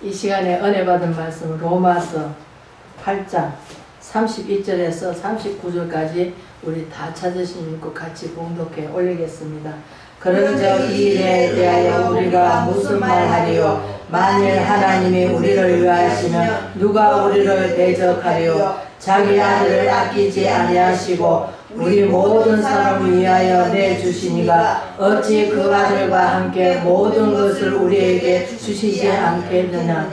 이 시간에 은혜 받은 말씀 로마서 8장 32절에서 39절까지 우리 다 찾으신 믿고 같이 봉독해 올리겠습니다. 그런즉 이 일에 대하여 우리가 무슨 말하리요? 만일 하나님이 우리를 위하시면 누가 우리를 대적하리요? 자기 아들을 아끼지 아니하시고 우리 모든 사람을 위하여 내주시니가 어찌 그 아들과 함께 모든 것을 우리에게 주시지 않겠느냐?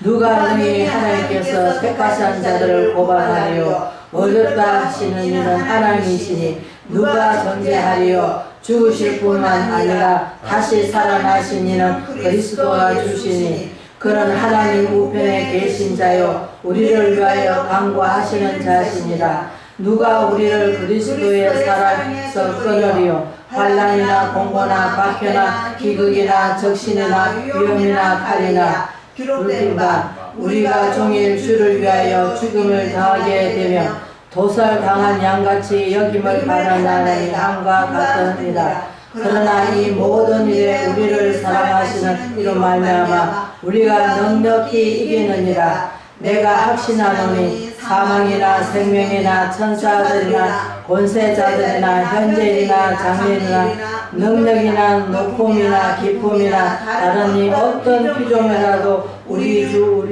누가 능히 하나님께서 택하신 자들을 고발하리요? 어렵다 하시는 이는 하나님이시니 누가 정죄하리요? 죽으실 뿐만 아니라 다시 살아나신 이는 그리스도가 주시니 그런 하나님 우편에 계신 자요 우리를 위하여 강구하시는 자시니라. 누가 우리를 그리스도의 사랑에서 끊으리요? 환난이나 공고나 박해나 기극이나 적신이나 위험이나 칼이나 기록된 바 우리가 종일 주를 위하여 죽음을 당하게 되면 도살당한 양같이 여김을 바라나니 함과 같으니라. 그러나 이 모든 일에 우리를 사랑하시는 이로 말미암아 우리가 넉넉히 이기느니라. 내가 확신하노니 사망이나 생명이나 천사들이나 권세자들이나 현재이나 장래이나 능력이나 높음이나 깊음이나 다른 이 어떤 피조물이라도 우리 주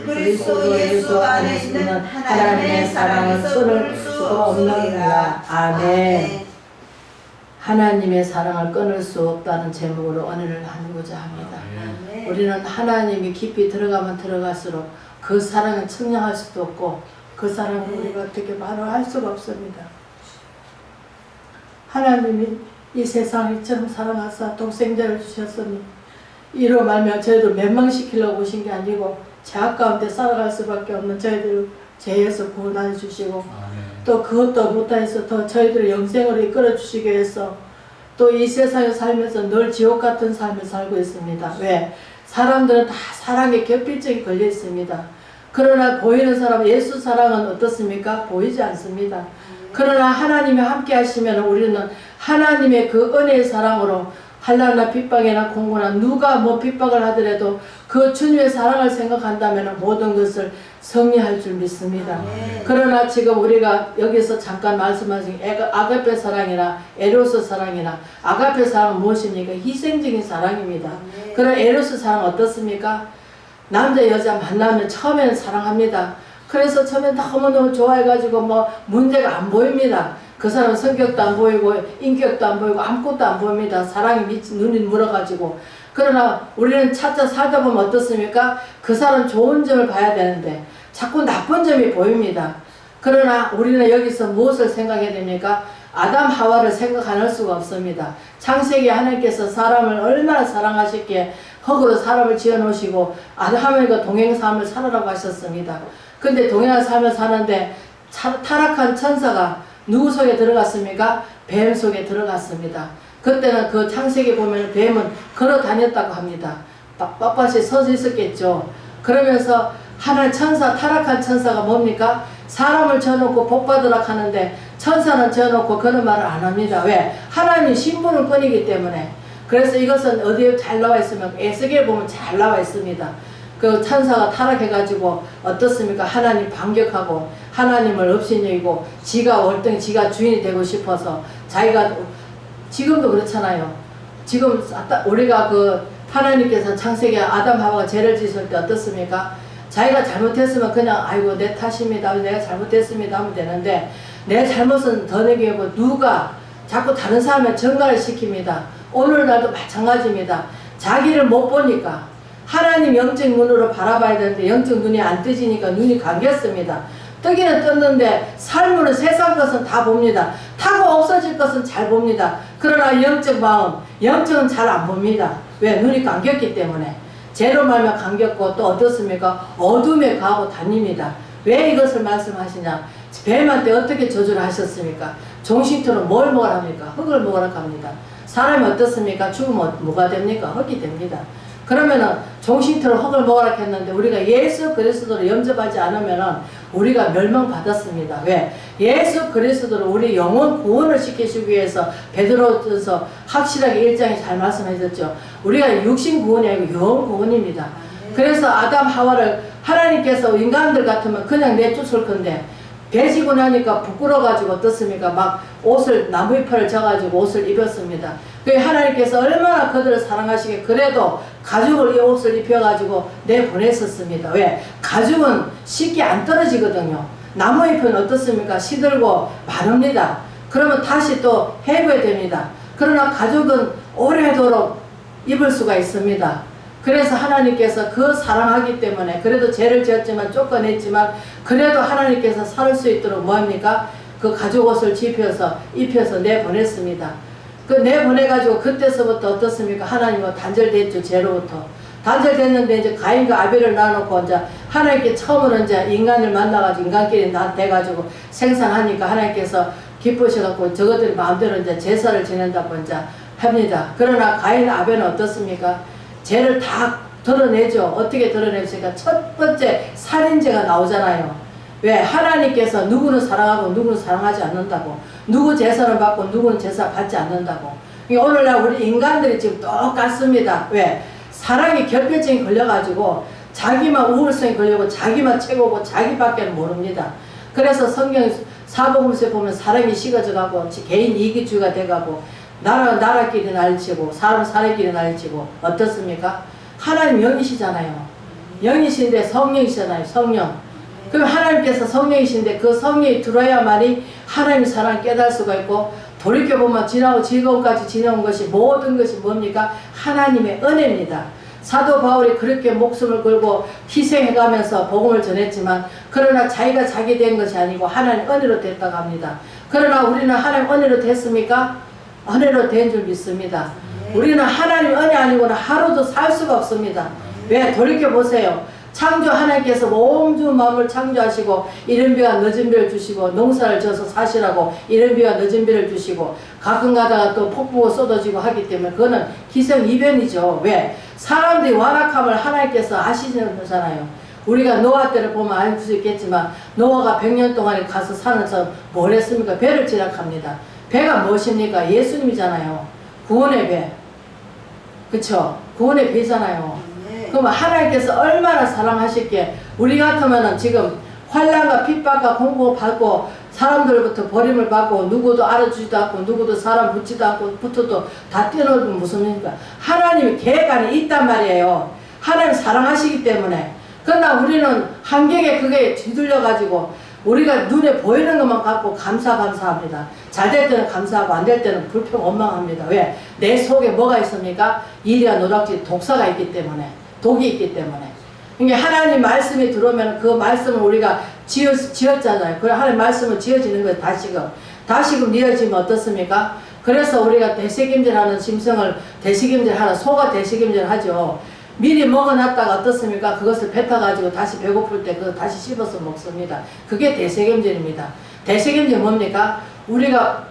그리스도 예수 안에 있는 하나님의 사랑을 끊을 수가 없느니라. 아멘. 하나님의 사랑을 끊을 수 없다는 제목으로 은혜를 나누고자 합니다. 우리는 하나님이 깊이 들어가면 들어갈수록 그 사랑은 측량할 수도 없고 그 사랑을 우리가 어떻게 말할 수가 없습니다. 하나님이 이 세상을 이처럼 사랑하사 독생자를 주셨으니 이로 말미암아 저희들 멸망시키려고 오신 게 아니고 죄악 가운데 살아갈 수밖에 없는 저희들을 죄에서 구원해 주시고 또 그것도 못하여서 더 저희들을 영생으로 이끌어 주시기 위해서 또 이 세상에 살면서 늘 지옥 같은 삶을 살고 있습니다. 왜? 사람들은 다 사랑에 결핍증이 걸려 있습니다. 그러나 보이는 사람, 예수 사랑은 어떻습니까? 보이지 않습니다. 그러나 하나님이 함께 하시면 우리는 하나님의 그 은혜의 사랑으로 환난이나 핍박이나 공고나 누가 뭐 핍박을 하더라도 그 주님의 사랑을 생각한다면 모든 것을 승리할 줄 믿습니다. 그러나 지금 우리가 여기서 잠깐 말씀하신 아가페 사랑이나 에로스 사랑이나 아가페 사랑은 무엇입니까? 희생적인 사랑입니다. 그런 에로스 사랑 어떻습니까? 남자 여자 만나면 처음에는 사랑합니다. 그래서 처음엔 너무너무 좋아해가지고 뭐 문제가 안 보입니다. 그 사람 성격도 안 보이고 인격도 안 보이고 아무것도 안 보입니다. 사랑이 눈이 물어가지고. 그러나 우리는 찾아 살다 보면 어떻습니까? 그 사람 좋은 점을 봐야 되는데 자꾸 나쁜 점이 보입니다. 그러나 우리는 여기서 무엇을 생각해야 됩니까? 아담 하와를 생각 안 할 수가 없습니다. 창세기 하나님께서 사람을 얼마나 사랑하셨기에 흙으로 사람을 지어놓으시고 아담과 동행삶을 살아라고 하셨습니다. 근데 동행한 삶을 사는데 타락한 천사가 누구 속에 들어갔습니까? 뱀 속에 들어갔습니다. 그때는 그 창세기 보면 뱀은 걸어 다녔다고 합니다. 빳빳이 서서 있었겠죠. 그러면서 하나님 천사, 타락한 천사가 뭡니까? 사람을 지어놓고 복받으라 하는데 천사는 지어놓고 그런 말을 안 합니다. 왜? 하나님이 신분을 끊이기 때문에. 그래서 이것은 어디에 잘 나와 있으면 에스겔 보면 잘 나와 있습니다. 그 천사가 타락해가지고 어떻습니까? 하나님 반격하고 하나님을 없인 여기고 지가 월등히 지가 주인이 되고 싶어서 자기가 지금도 그렇잖아요. 지금 우리가 그 하나님께서 창세기 아담 하와가 죄를 지을 때 어떻습니까? 자기가 잘못했으면 그냥 아이고 내 탓입니다. 내가 잘못했습니다 하면 되는데 내 잘못은 더 내게 하고 누가 자꾸 다른 사람을 정가를 시킵니다. 오늘날도 마찬가지입니다. 자기를 못 보니까 하나님 영적 눈으로 바라봐야 되는데 영적 눈이 안 뜨지니까 눈이 감겼습니다. 뜨기는 떴는데 삶으로 세상 것은 다 봅니다. 타고 없어질 것은 잘 봅니다. 그러나 영적 마음, 영적은 잘 안 봅니다. 왜? 눈이 감겼기 때문에. 죄로 말면 감겼고 또 어떻습니까? 어둠에 가고 다닙니다. 왜 이것을 말씀하시냐? 뱀한테 어떻게 저주를 하셨습니까? 종식토록 뭘 먹으라 합니까? 흙을 먹으라 합니다. 사람이 어떻습니까? 죽으면 뭐가 됩니까? 흙이 됩니다. 그러면은 종식토록 흙을 먹으라 했는데 우리가 예수 그리스도를 영접하지 않으면은 우리가 멸망받았습니다. 왜? 예수 그리스도를 우리 영혼 구원을 시키시기 위해서 베드로전서 확실하게 1장에 잘 말씀해줬죠. 우리가 육신 구원이 아니고 영혼 구원입니다. 그래서 아담 하와를 하나님께서 인간들 같으면 그냥 내쫓을 건데 배지고 나니까 부끄러워가지고 어떻습니까? 막 옷을 나무잎을 져가지고 옷을 입었습니다. 그 하나님께서 얼마나 그들을 사랑하시게 그래도 가죽을 이 옷을 입혀가지고 내보냈었습니다. 왜? 가죽은 쉽게 안 떨어지거든요. 나무잎은 어떻습니까? 시들고 마릅니다. 그러면 다시 또 해부해야 됩니다. 그러나 가죽은 오래도록 입을 수가 있습니다. 그래서 하나님께서 그 사랑하기 때문에 그래도 죄를 지었지만 쫓겨냈지만 그래도 하나님께서 살 수 있도록 뭐합니까? 그 가죽 옷을 입혀서 내보냈습니다. 그 내보내가지고 그때서부터 어떻습니까? 하나님과 단절됐죠. 죄로부터. 단절됐는데 이제 가인과 아벨을 나눠놓고 이제 하나님께 처음으로 이제 인간을 만나가지고 인간끼리 돼가지고 생산하니까 하나님께서 기쁘셔갖고 저것들이 마음대로 이제 제사를 지낸다고 이제 합니다. 그러나 가인 아벨은 어떻습니까? 죄를 다 드러내죠. 어떻게 드러냈습니까? 첫 번째 살인죄가 나오잖아요. 왜? 하나님께서 누구는 사랑하고 누구는 사랑하지 않는다고. 누구 제사를 받고 누구는 제사 받지 않는다고. 오늘날 우리 인간들이 지금 똑같습니다. 왜? 사랑이 결핍증이 걸려가지고 자기만 우울성이 걸리고 자기만 최고고 자기밖에 모릅니다. 그래서 성경 사복음서에 보면 사랑이 식어져가고 개인 이기주의가 돼가고 나라끼리 날치고 사람끼리 날치고 어떻습니까? 하나님 영이시잖아요. 영이신데 성령이시잖아요. 성령. 그럼 하나님께서 성령이신데 그 성령이 들어야만이 하나님의 사랑을 깨달을 수가 있고 돌이켜보면 지나고 즐거움까지 지나온 것이 모든 것이 뭡니까? 하나님의 은혜입니다. 사도 바울이 그렇게 목숨을 걸고 희생해가면서 복음을 전했지만 그러나 자기가 자기 된 것이 아니고 하나님 은혜로 됐다고 합니다. 그러나 우리는 하나님 은혜로 됐습니까? 은혜로 된 줄 믿습니다. 우리는 하나님 은혜 아니고는 하루도 살 수가 없습니다. 왜? 돌이켜보세요. 창조 하나님께서 온 주 마음을 창조하시고 이른 비와 늦은 비를 주시고 농사를 져서 사시라고 이른 비와 늦은 비를 주시고 가끔 가다가 또 폭풍우 쏟아지고 하기 때문에 그거는 기성이변이죠. 왜? 사람들이 완악함을 하나님께서 아시는 거잖아요. 우리가 노아 때를 보면 알 수 있겠지만 노아가 100년 동안에 가서 사는 사람 뭘 했습니까? 배를 지락합니다. 배가 무엇입니까? 예수님이잖아요. 구원의 배. 그쵸? 구원의 배잖아요. 그럼 하나님께서 얼마나 사랑하실게 우리 같으면은 지금 환난과 핍박과 공고받고 사람들부터 버림을 받고 누구도 알아주지도 않고 누구도 사람 붙지도 않고 붙어도 다 뛰어놀면 무슨 일입니까? 하나님이 계획 안에 있단 말이에요. 하나님 사랑하시기 때문에. 그러나 우리는 한경에 그게 뒤들려가지고 우리가 눈에 보이는 것만 갖고 감사합니다. 잘 될 때는 감사하고 안 될 때는 불평 원망합니다. 왜? 내 속에 뭐가 있습니까? 일이야 노략질 독사가 있기 때문에 독이 있기 때문에. 그러니까 하나님 말씀이 들어오면 그 말씀을 우리가 지었잖아요. 그 하나님 말씀은 지어지는 거예요. 다시금 이어지면 어떻습니까? 그래서 우리가 되새김질하는 심성을 되새김질하는 소가 되새김질하죠. 미리 먹어놨다가 어떻습니까? 그것을 뱉어가지고 다시 배고플 때 그거 다시 씹어서 먹습니다. 그게 되새김질입니다. 되새김질 뭡니까? 우리가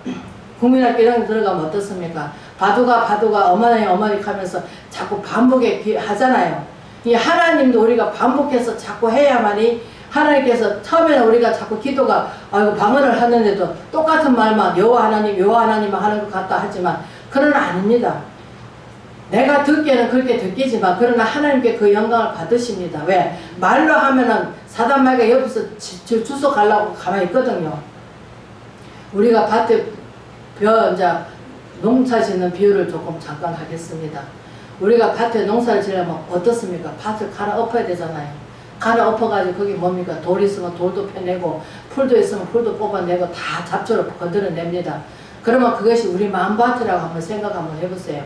국민학교에 들어가면 어떻습니까? 바둑아 어머니 하면서 자꾸 반복해 하잖아요. 이 하나님도 우리가 반복해서 자꾸 해야만이 하나님께서 처음에는 우리가 자꾸 기도가 아이고 방언을 하는데도 똑같은 말만 여호와 하나님 하는 것 같다 하지만 그러나 아닙니다. 내가 듣기에는 그렇게 듣기지만 그러나 하나님께 그 영광을 받으십니다. 왜? 말로 하면은 사단마귀가 옆에서 주워 가려고 가만히 있거든요. 우리가 밭에 이제 농사 짓는 비유를 조금 잠깐 하겠습니다. 우리가 밭에 농사를 지려면 어떻습니까? 밭을 갈아엎어야 되잖아요. 갈아엎어가지고 거기 뭡니까? 돌 있으면 돌도 패내고 풀도 있으면 풀도 뽑아내고 다 잡초를 건드려냅니다. 그러면 그것이 우리 마음밭이라고 한번 생각 한번 해보세요.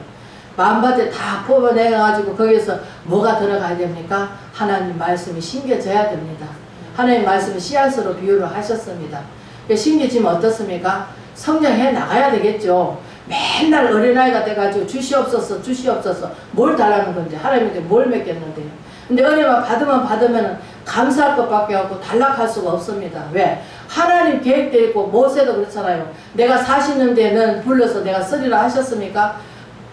마음밭에 다 뽑아내가지고 거기서 뭐가 들어가야 됩니까? 하나님 말씀이 심겨져야 됩니다. 하나님 말씀이 씨앗으로 비유를 하셨습니다. 심겨지면 어떻습니까? 성장해 나가야 되겠죠. 맨날 어린아이가 돼가지고 주시옵소서 뭘 달라는 건데 하나님께 뭘 맺겠는데요. 근데 은혜만 받으면 감사할 것밖에 없고 단락할 수가 없습니다. 왜? 하나님 계획되어 있고 모세도 그렇잖아요. 내가 40년대에는 불러서 내가 쓰리라 하셨습니까?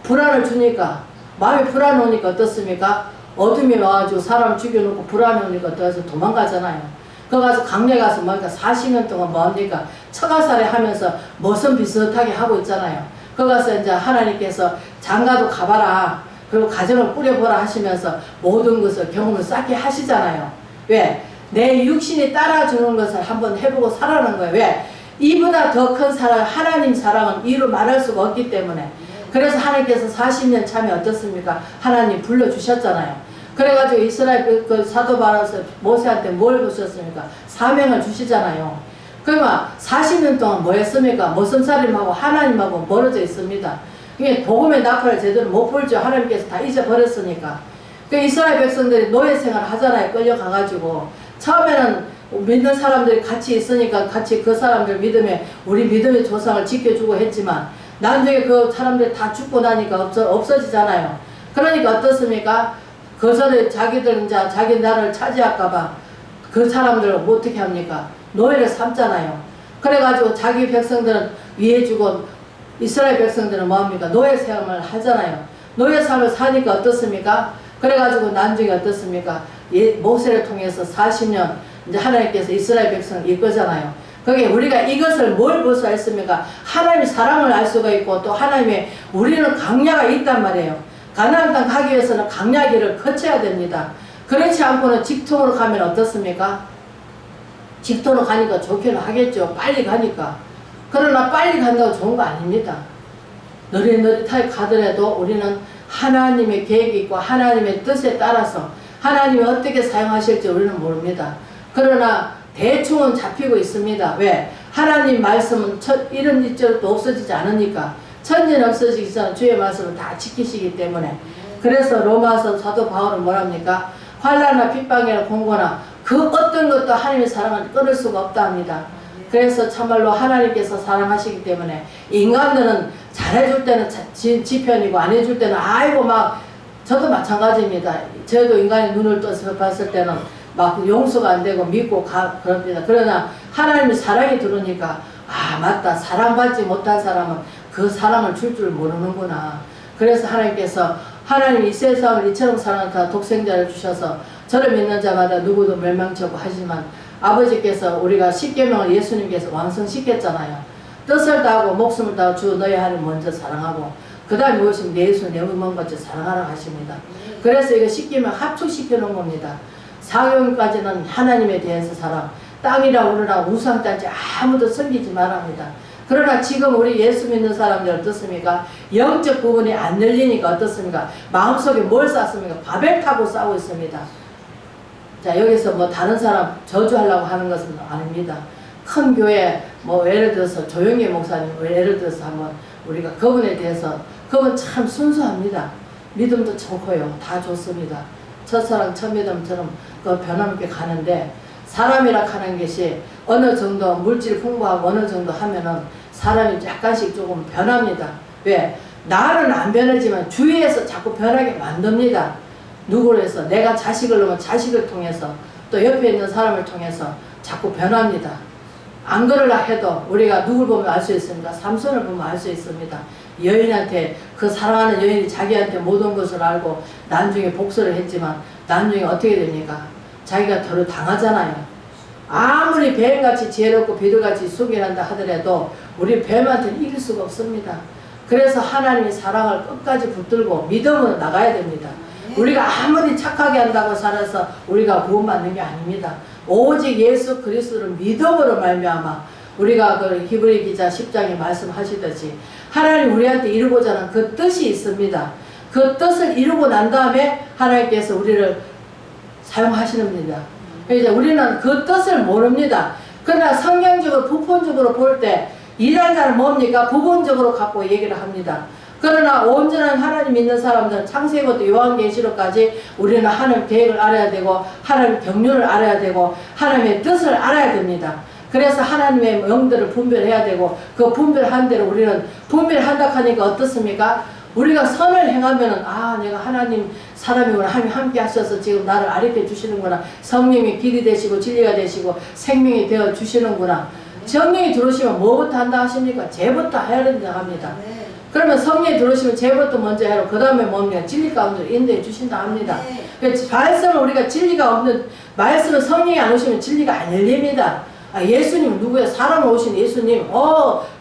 불안을 주니까 마음이 불안 오니까 어떻습니까? 어둠이 와가지고 사람 죽여놓고 불안이 오니까 어떠해서 도망가잖아요. 거기 가서 강릉에 가서 뭐니까 40년 동안 뭐합니까? 처가살이 하면서 머슴 비슷하게 하고 있잖아요. 거기 가서 이제 하나님께서 장가도 가봐라. 그리고 가정을 꾸려보라 하시면서 모든 것을 경험을 쌓게 하시잖아요. 왜? 내 육신이 따라주는 것을 한번 해보고 살아가는 거예요. 왜? 이보다 더 큰 사랑, 하나님 사랑은 이루 말할 수가 없기 때문에. 그래서 하나님께서 40년 참에 어떻습니까? 하나님 불러주셨잖아요. 그래가지고 이스라엘 그 사도 바라서 모세한테 뭘 주셨습니까? 사명을 주시잖아요. 그러면 40년 동안 뭐 했습니까? 모성살림하고 하나님하고 멀어져 있습니다. 이게 복음의 나팔을 제대로 못 불죠. 하나님께서 다 잊어버렸으니까. 그 이스라엘 백성들이 노예 생활을 하잖아요. 끌려가가지고. 처음에는 믿는 사람들이 같이 있으니까 같이 그 사람들 믿음에 우리 믿음의 조상을 지켜주고 했지만 나중에 그 사람들이 다 죽고 나니까 없어지잖아요. 그러니까 어떻습니까? 그 전에 자기들 이제 자기 나라를 차지할까봐 그 사람들을 어떻게 합니까? 노예를 삼잖아요. 그래가지고 자기 백성들은 위해주고 이스라엘 백성들은 뭐합니까? 노예 생활을 하잖아요. 노예 삶을 사니까 어떻습니까? 그래가지고 나중에 어떻습니까? 모세를 통해서 40년 이제 하나님께서 이스라엘 백성을 이끌잖아요. 그게 우리가 이것을 뭘 볼 수 있습니까? 하나님의 사랑을 알 수가 있고 또 하나님의 우리는 강야가 있단 말이에요. 가나안 땅 가기 위해서는 강야길을 거쳐야 됩니다. 그렇지 않고는 직통으로 가면 어떻습니까? 직통으로 가니까 좋기는 하겠죠. 빨리 가니까. 그러나 빨리 간다고 좋은 거 아닙니다. 느릿느릿하게 가더라도 우리는 하나님의 계획이 있고 하나님의 뜻에 따라서 하나님이 어떻게 사용하실지 우리는 모릅니다. 그러나 대충은 잡히고 있습니다. 왜? 하나님 말씀은 이런 일절도 없어지지 않으니까. 천지는 없어지기 전에 주의 말씀을 다 지키시기 때문에. 그래서 로마서 사도 바울은 뭐랍니까? 환난이나 핍박이나 공고나 그 어떤 것도 하나님의 사랑을 끊을 수가 없다 합니다. 그래서 참말로 하나님께서 사랑하시기 때문에 인간들은 잘해줄 때는 지 편이고 안 해줄 때는 아이고 막 저도 마찬가지입니다. 저도 인간의 눈을 떠서 봤을 때는 막 용서가 안 되고 믿고 그럽니다. 그러나 하나님의 사랑이 들어오니까 아 맞다. 사랑받지 못한 사람은 그 사랑을 줄 줄 모르는구나. 그래서 하나님께서 하나님 이 세상을 이처럼 사랑하사 독생자를 주셔서 저를 믿는 자마다 누구도 멸망치고 하지만 아버지께서 우리가 십계명을 예수님께서 완성시켰잖아요. 뜻을 다하고 목숨을 다하고 주 너의 하나님 먼저 사랑하고 그 다음에 무엇이면 내 예수 내 먼 것을 사랑하라고 하십니다. 그래서 이거 십계명 합축시켜 놓은 겁니다. 사경까지는 하나님에 대해서 사랑, 땅이라 우르라 우상단지 아무도 섬기지 말합니다. 그러나 지금 우리 예수 믿는 사람들 어떻습니까? 영적 부분이 안 열리니까 어떻습니까? 마음속에 뭘 쌓습니까? 바벨 타고 싸우고 있습니다. 자, 여기서 뭐 다른 사람 저주하려고 하는 것은 아닙니다. 큰 교회 뭐 예를 들어서 조영계 목사님 예를 들어서 한번 우리가 그분에 대해서 그분 참 순수합니다. 믿음도 좋고요. 다 좋습니다. 첫사랑 첫믿음처럼 그 변함없게 가는데 사람이라 하는 것이 어느 정도 물질 풍부하고 어느 정도 하면은 사람이 약간씩 조금 변합니다. 왜? 나는 안 변하지만 주위에서 자꾸 변하게 만듭니다. 누구를 해서 내가 자식을 놓으면 자식을 통해서 또 옆에 있는 사람을 통해서 자꾸 변합니다. 안 그러려 해도 우리가 누굴 보면 알 수 있습니다. 삼손을 보면 알 수 있습니다. 여인한테 그 사랑하는 여인이 자기한테 모든 것을 알고 나중에 복수를 했지만 나중에 어떻게 됩니까? 자기가 덜 당하잖아요. 아무리 뱀같이 지혜롭고 비둘같이 숙이란다 하더라도 우리 뱀한테는 이길 수가 없습니다. 그래서 하나님의 사랑을 끝까지 붙들고 믿음으로 나가야 됩니다. 우리가 아무리 착하게 한다고 살아서 우리가 구원받는 게 아닙니다. 오직 예수 그리스도를 믿음으로 말미암아 우리가 그 히브리 기자 10장에 말씀하시듯이 하나님 우리한테 이루고자 하는 그 뜻이 있습니다. 그 뜻을 이루고 난 다음에 하나님께서 우리를 사용하시는 겁니다. 그래서 우리는 그 뜻을 모릅니다. 그러나 성경적으로 부분적으로 볼 때 일한 자는 뭡니까? 부분적으로 갖고 얘기를 합니다. 그러나 온전한 하나님 믿는 사람들은 창세기부터 요한계시록까지 우리는 하나님 계획을 알아야 되고 하나님 경륜을 알아야 되고 하나님의 뜻을 알아야 됩니다. 그래서 하나님의 영들을 분별해야 되고 그 분별한 대로 우리는 분별한다 하니까 어떻습니까? 우리가 선을 행하면은 아 내가 하나님 사람이구나 하나님 함께 하셔서 지금 나를 가르쳐 주시는구나 성령이 길이 되시고 진리가 되시고 생명이 되어 주시는구나. 성령이 들어오시면 뭐부터 한다 하십니까? 죄부터 해야 된다 합니다. 그러면 성령이 들어오시면 죄부터 먼저 해라. 그 다음에 뭡니까? 진리 가운데 인도해 주신다 합니다. 말씀을 우리가 진리가 없는 말씀은 성령이 안 오시면 진리가 안 열립니다. 아, 예수님 누구야? 사람 오신 예수님.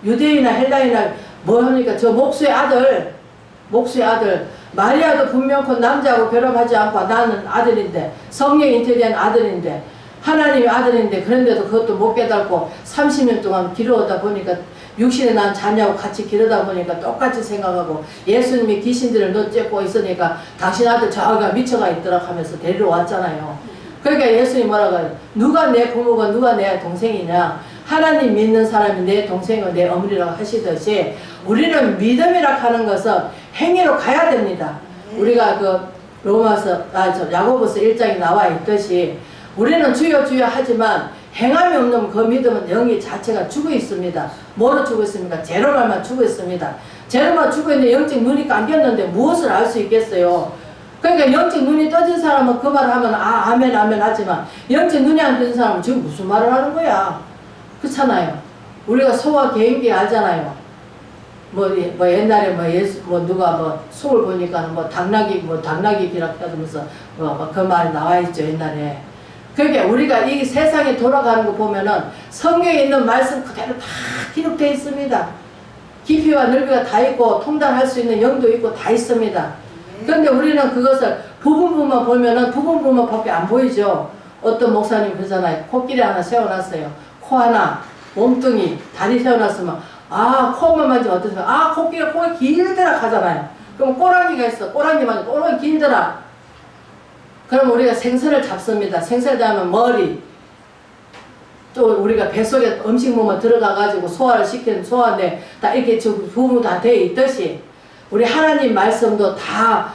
유대인이나 헬라인이나 뭐 합니까? 저 목수의 아들 마리아도 분명 그 남자하고 결혼하지 않고 나는 아들인데 성령 잉태된 아들인데 하나님의 아들인데 그런데도 그것도 못 깨닫고 30년 동안 기르다 보니까 육신에 난 자녀하고 같이 기르다 보니까 똑같이 생각하고 예수님이 귀신들을 넣어쬐고 있으니까 당신 아들 저가 미쳐가 있더라 하면서 데리러 왔잖아요. 그러니까 예수님이 뭐라고 해요? 누가 내 부모가 누가 내 동생이냐? 하나님 믿는 사람이 내 동생이고 내 어머니라고 하시듯이 우리는 믿음이라 하는 것은 행위로 가야 됩니다. 우리가 그 야고보서 1장에 나와 있듯이 우리는 주여 주여 하지만 행함이 없는 그 믿음은 영이 자체가 죽어 있습니다. 뭐로 죽어 있습니까? 제로말만 죽어 있습니다. 제로만 죽어 있는데 영적 눈이 감겼는데 무엇을 알 수 있겠어요? 그러니까 영적 눈이 떠진 사람은 그 말을 하면 아멘 아멘 하지만 영적 눈이 안 떠진 사람은 지금 무슨 말을 하는 거야? 그렇잖아요. 우리가 소화 개인기 알잖아요. 뭐 옛날에 누가 속을 보니까 당나귀 기락하면서 그 말 나와 있죠 옛날에. 그러니까 우리가 이 세상에 돌아가는 거 보면은 성경에 있는 말씀 그대로 다 기록되어 있습니다. 깊이와 넓이가 다 있고 통달할 수 있는 영도 있고 다 있습니다. 그런데 우리는 그것을 부분만 보면은 부분만 밖에 안 보이죠. 어떤 목사님 그러잖아요. 코끼리 하나 세워놨어요. 코 하나, 몸뚱이, 다리 세워놨으면 코만 만지면 어떠세요? 코끼리가 코가 길더라 하잖아요. 그럼 꼬랑이가 있어. 꼬랑이 만지면 꼬랑이 길더라. 그럼 우리가 생선을 잡습니다. 생선을 잡으면 머리, 또 우리가 뱃속에 음식 몸에 들어가가지고 소화를 시키는 소화인데 다 이렇게 부분 다 되어 있듯이 우리 하나님 말씀도 다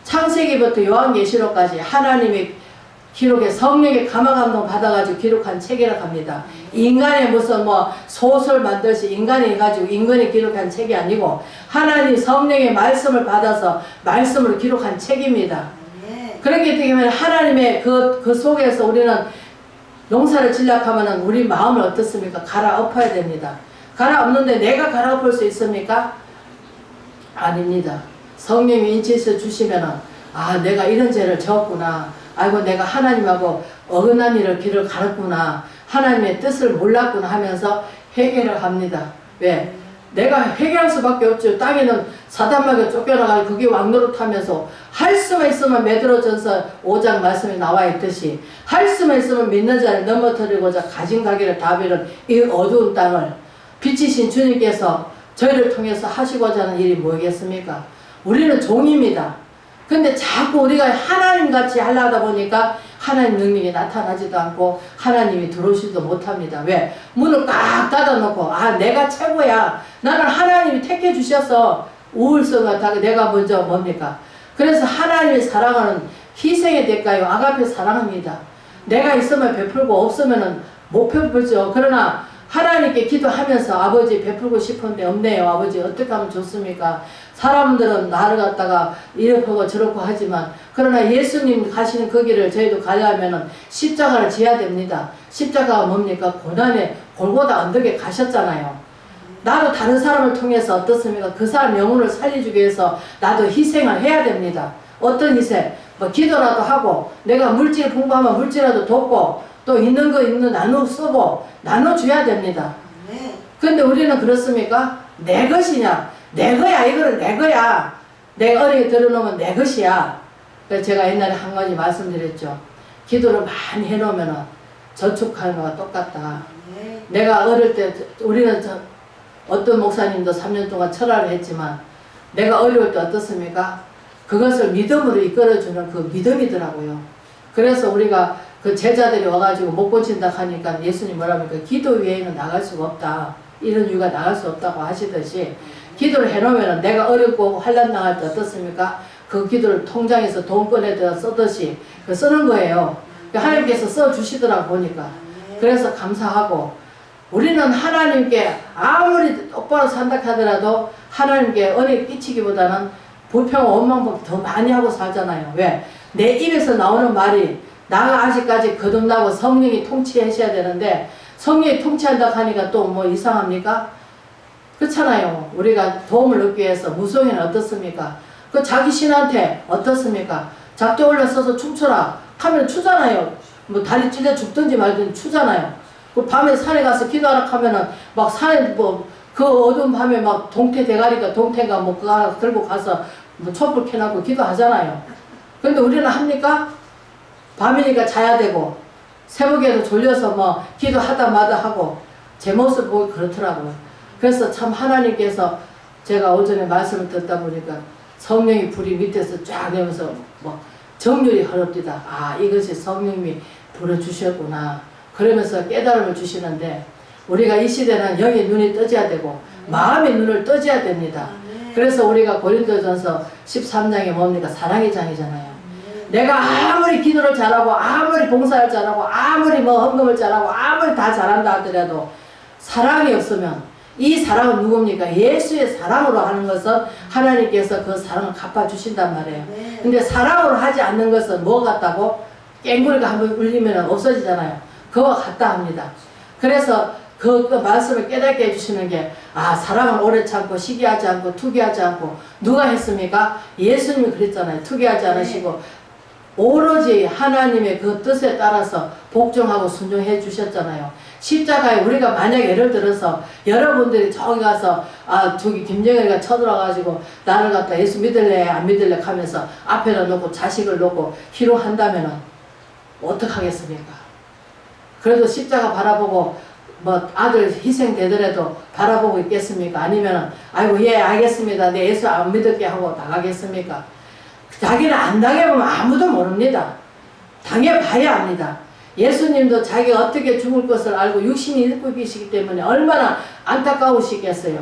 창세기부터 요한계시록까지 하나님의 기록에 성령의 감화감동 받아가지고 기록한 책이라고 합니다. 인간의 무슨 소설 만들듯이 인간이 해가지고 인간이 기록한 책이 아니고 하나님 성령의 말씀을 받아서 말씀으로 기록한 책입니다. 그렇기 때문에 하나님의 그 속에서 우리는 농사를 지려하면 우리 마음을 어떻습니까? 갈아엎어야 됩니다. 갈아엎는데 내가 갈아엎을 수 있습니까? 아닙니다. 성령이 인치해서 주시면은 내가 이런 죄를 지었구나. 아이고 내가 하나님하고 어긋난 길을 갈았구나. 하나님의 뜻을 몰랐구나 하면서 해결을 합니다. 왜? 내가 해결할 수밖에 없죠. 땅에는 사단마귀가 쫓겨나가지고 그게 왕노릇하면서 할 수만 있으면 메드로전서 5장 말씀에 나와 있듯이 할 수만 있으면 믿는 자를 넘어뜨리고자 가진 가게를 다 베는 이 어두운 땅을 빛이신 주님께서 저희를 통해서 하시고자 하는 일이 뭐겠습니까? 우리는 종입니다. 근데 자꾸 우리가 하나님같이 하려다 보니까 하나님 능력이 나타나지도 않고 하나님이 들어오지도 못합니다. 왜? 문을 꽉 닫아놓고 내가 최고야. 나는 하나님이 택해 주셔서 우울성 같다고 내가 먼저 뭡니까? 그래서 하나님의 사랑은 희생의 대가요. 아가페 사랑합니다. 내가 있으면 베풀고 없으면 못 베풀죠. 그러나 하나님께 기도하면서 아버지 베풀고 싶은데 없네요. 아버지 어떻게 하면 좋습니까? 사람들은 나를 갖다가 이렇고 저렇고 하지만 그러나 예수님 가시는 그 길을 저희도 가려면 십자가를 지어야 됩니다. 십자가가 뭡니까? 고난의 골고다 언덕에 가셨잖아요. 나도 다른 사람을 통해서 어떻습니까? 그 사람 영혼을 살려주기 위해서 나도 희생을 해야 됩니다. 어떤 희생? 기도라도 하고 내가 물질 풍부하면 물질이라도 돕고 또 있는 거 나눠 쓰고 나눠줘야 됩니다. 근데 우리는 그렇습니까? 내 것이냐? 내 거야. 이거는 내 거야. 내가 어리게 들어놓으면 내 것이야. 그래서 제가 옛날에 한 가지 말씀드렸죠. 기도를 많이 해놓으면 저축하는 거와 똑같다. 내가 어릴 때 우리는 어떤 목사님도 3년 동안 철학을 했지만 내가 어려울 때 어떻습니까? 그것을 믿음으로 이끌어주는 그 믿음이더라고요. 그래서 우리가 그 제자들이 와가지고 못 고친다 하니까 예수님 뭐라 합니까? 기도 외에는 나갈 수가 없다. 이런 이유가 나갈 수 없다고 하시듯이 기도를 해놓으면 내가 어렵고 환난 당할 때 어떻습니까? 그 기도를 통장에서 돈 꺼내다 쓰듯이 쓰는 거예요. 하나님께서 써주시더라고 보니까. 그래서 감사하고 우리는 하나님께 아무리 똑바로 산다 하더라도 하나님께 은혜 끼치기보다는 불평 원망보다 더 많이 하고 살잖아요. 왜? 내 입에서 나오는 말이 나가 아직까지 거듭나고 성령이 통치하셔야 되는데 성령이 통치한다 하니까 또 뭐 이상합니까? 그렇잖아요. 우리가 도움을 얻기 위해서 무속인은 어떻습니까? 그 자기 신한테 어떻습니까? 작대 올려서서 춤춰라 하면 추잖아요. 뭐 다리 찔려 죽든지 말든지 추잖아요. 그 밤에 산에 가서 기도하라 하면은 막 산에 그 어두운 밤에 막 동태 대가리가 동태가 그거 하나 들고 가서 뭐 촛불 켜놓고 기도하잖아요. 그런데 우리는 합니까? 밤이니까 자야 되고 새벽에도 졸려서 뭐 기도하다 마다 하고 제 모습 보기 그렇더라고요. 그래서 참 하나님께서 제가 오전에 말씀을 듣다 보니까 성령의 불이 밑에서 쫙 내면서 뭐 정률이 흐릅디다. 아, 이것이 성령님이 불어주셨구나. 그러면서 깨달음을 주시는데 우리가 이 시대는 영의 눈이 떠져야 되고 마음의 눈을 떠져야 됩니다. 그래서 우리가 고린도전서 13장에 뭡니까? 사랑의 장이잖아요. 내가 아무리 기도를 잘하고 아무리 봉사를 잘하고 아무리 뭐 헌금을 잘하고 아무리 다 잘한다 하더라도 사랑이 없으면 이 사랑은 누굽니까? 예수의 사랑으로 하는 것은 하나님께서 그 사랑을 갚아주신단 말이에요. 근데 사랑으로 하지 않는 것은 뭐 같다고? 깽구리가 한번 울리면 없어지잖아요. 그와 같다 합니다. 그래서 그 말씀을 깨닫게 해주시는 게, 아, 사랑은 오래 참고 시기하지 않고 투기하지 않고, 누가 했습니까? 예수님이 그랬잖아요. 투기하지 않으시고 오로지 하나님의 그 뜻에 따라서 복종하고 순종해 주셨잖아요. 십자가에 우리가 만약 예를 들어서 여러분들이 저기 가서 저기 김정일이가 쳐들어가지고 나를 갖다 예수 믿을래 안 믿을래 하면서 앞에다 놓고 자식을 놓고 희롱한다면은 어떡하겠습니까? 그래도 십자가 바라보고 뭐 아들 희생되더라도 바라보고 있겠습니까? 아니면 아이고 예 알겠습니다. 내 예수 안 믿을게 하고 나가겠습니까? 자기는 안 당해보면 아무도 모릅니다. 당해봐야 합니다. 예수님도 자기가 어떻게 죽을 것을 알고 육신이 일고 계시기 때문에 얼마나 안타까우시겠어요.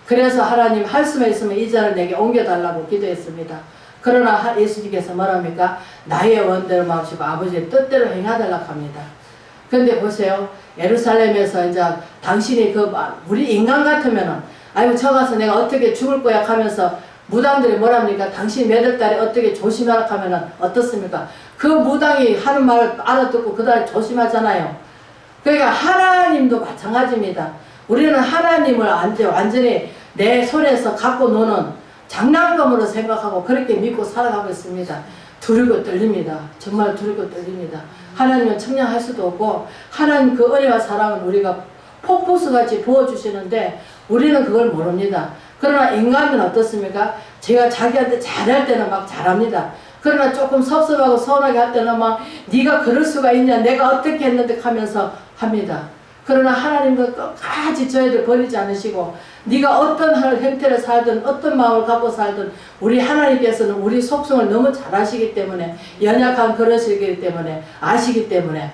그래서 하나님 할 수만 있으면 이 자를 내게 옮겨달라고 기도했습니다. 그러나 예수님께서 뭐랍니까? 나의 원대로 마시고 아버지의 뜻대로 행하달라고 합니다. 그런데 보세요. 예루살렘에서 이제 당신이 우리 인간 같으면은 아이고 저 가서 내가 어떻게 죽을 거야 하면서 무당들이 뭐랍니까? 당신 몇 월 달에 어떻게 조심하라 하면은 어떻습니까? 그 무당이 하는 말을 알아듣고 그 달에 조심하잖아요. 그러니까 하나님도 마찬가지입니다. 우리는 하나님을 완전히 내 손에서 갖고 노는 장난감으로 생각하고 그렇게 믿고 살아가고 있습니다. 두렵고 떨립니다. 정말 두렵고 떨립니다. 하나님은 청량할 수도 없고 하나님 그 은혜와 사랑을 우리가 폭포수같이 부어주시는데 우리는 그걸 모릅니다. 그러나 인간은 어떻습니까? 제가 자기한테 잘할 때는 막 잘합니다. 그러나 조금 섭섭하고 서운하게 할 때는 막 네가 그럴 수가 있냐 내가 어떻게 했는데 하면서 합니다. 그러나 하나님은 끝까지 저희들 버리지 않으시고 네가 어떤 형태를 살든 어떤 마음을 갖고 살든 우리 하나님께서는 우리 속성을 너무 잘 아시기 때문에 연약한 그릇이기 때문에 아시기 때문에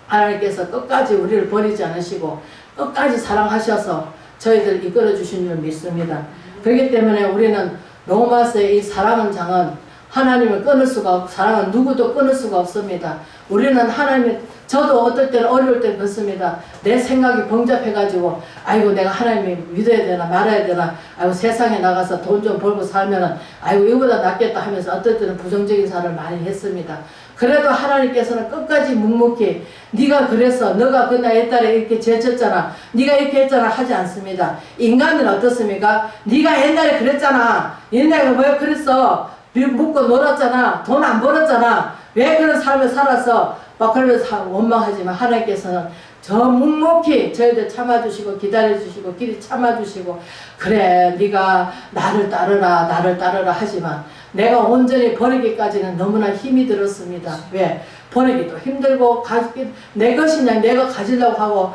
하나님께서 끝까지 우리를 버리지 않으시고 끝까지 사랑하셔서 저희들 이끌어 주신 줄 믿습니다. 그렇기 때문에 우리는 로마서의 이 사랑은 장은 하나님을 끊을 수가 없고 사랑은 누구도 끊을 수가 없습니다. 우리는 하나님 저도 어떨 때는 어려울 때 그렇습니다. 내 생각이 복잡해가지고 아이고 내가 하나님을 믿어야 되나 말아야 되나 아이고 세상에 나가서 돈 좀 벌고 살면은 아이고 이거보다 낫겠다 하면서 어떨 때는 부정적인 삶을 많이 했습니다. 그래도 하나님께서는 끝까지 묵묵히 네가 그래서 너가 그날 옛날에 이렇게 제쳤잖아 네가 이렇게 했잖아 하지 않습니다. 인간은 어떻습니까? 네가 옛날에 그랬잖아 옛날에 왜 그랬어 묻고 놀았잖아 돈 안 벌었잖아 왜 그런 삶을 살았어 막 그러면서 원망하지만 하나님께서는 저 묵묵히 저희들 참아주시고 기다려주시고 길이 참아주시고 그래 네가 나를 따르라 하지만 내가 온전히 버리기까지는 너무나 힘이 들었습니다. 왜? 버리기도 힘들고 내 것이냐 내가 가지려고 하고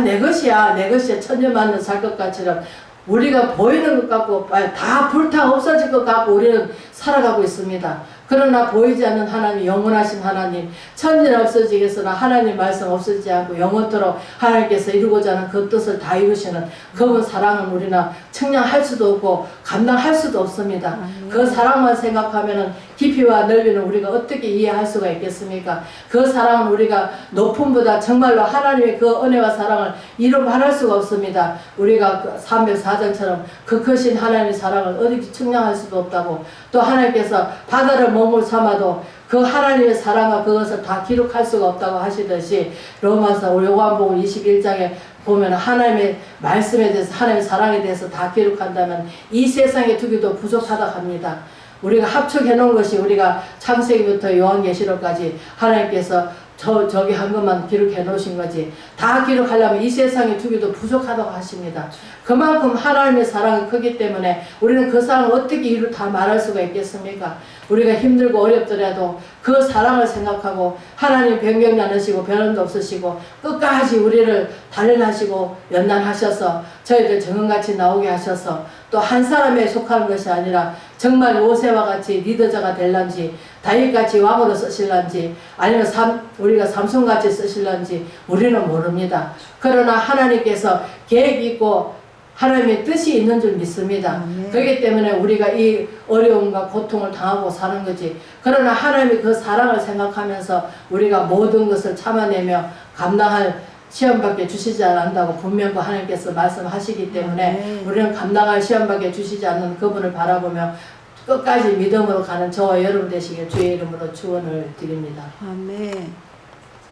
내 것이야 천년만년 살 것 같처럼 우리가 보이는 것 같고 다 불타 없어질 것 같고 우리는 살아가고 있습니다. 그러나 보이지 않는 하나님 영원하신 하나님 천년 없어지겠으나 하나님 말씀 없어지지 않고 영원토록 하나님께서 이루고자 하는 그 뜻을 다 이루시는 그분 사랑은 우리는 측량할 수도 없고 감당할 수도 없습니다. 그 사랑만 생각하면 깊이와 넓이는 우리가 어떻게 이해할 수가 있겠습니까? 그 사랑은 우리가 높음보다 정말로 하나님의 그 은혜와 사랑을 이루 말할 수가 없습니다. 우리가 304장처럼 그 크신 하나님의 사랑을 어디 측량할 수도 없다고 또 하나님께서 바다를 몸을 삼아도 그 하나님의 사랑과 그것을 다 기록할 수가 없다고 하시듯이 로마서 요한복음 21장에 보면 하나님의 말씀에 대해서 하나님의 사랑에 대해서 다 기록한다면 이 세상에 두기도 부족하다 합니다. 우리가 합축해 놓은 것이 우리가 창세기부터 요한계시록까지 하나님께서 저기 한 것만 기록해 놓으신 거지. 다 기록하려면 이 세상에 두기도 부족하다고 하십니다. 그만큼 하나님의 사랑이 크기 때문에 우리는 그 사랑을 어떻게 이루 다 말할 수가 있겠습니까? 우리가 힘들고 어렵더라도 그 사랑을 생각하고 하나님 변경이 않으시고 변함도 없으시고 끝까지 우리를 단련하시고 연단하셔서 저희들 정은같이 나오게 하셔서 또 한 사람에 속하는 것이 아니라 정말 요새와 같이 리더자가 될런지 다윗같이 왕으로 쓰실런지 아니면 우리가 삼손같이 쓰실런지 우리는 모릅니다. 그러나 하나님께서 계획이 있고 하나님의 뜻이 있는 줄 믿습니다. 그렇기 때문에 우리가 이 어려움과 고통을 당하고 사는 거지. 그러나 하나님이 그 사랑을 생각하면서 우리가 모든 것을 참아내며 감당할 시험밖에 주시지 않는다고 분명히 하나님께서 말씀하시기 때문에 우리는 감당할 시험밖에 주시지 않는 그분을 바라보며 끝까지 믿음으로 가는 저와 여러분 되시길 주의 이름으로 축원을 드립니다. 아멘.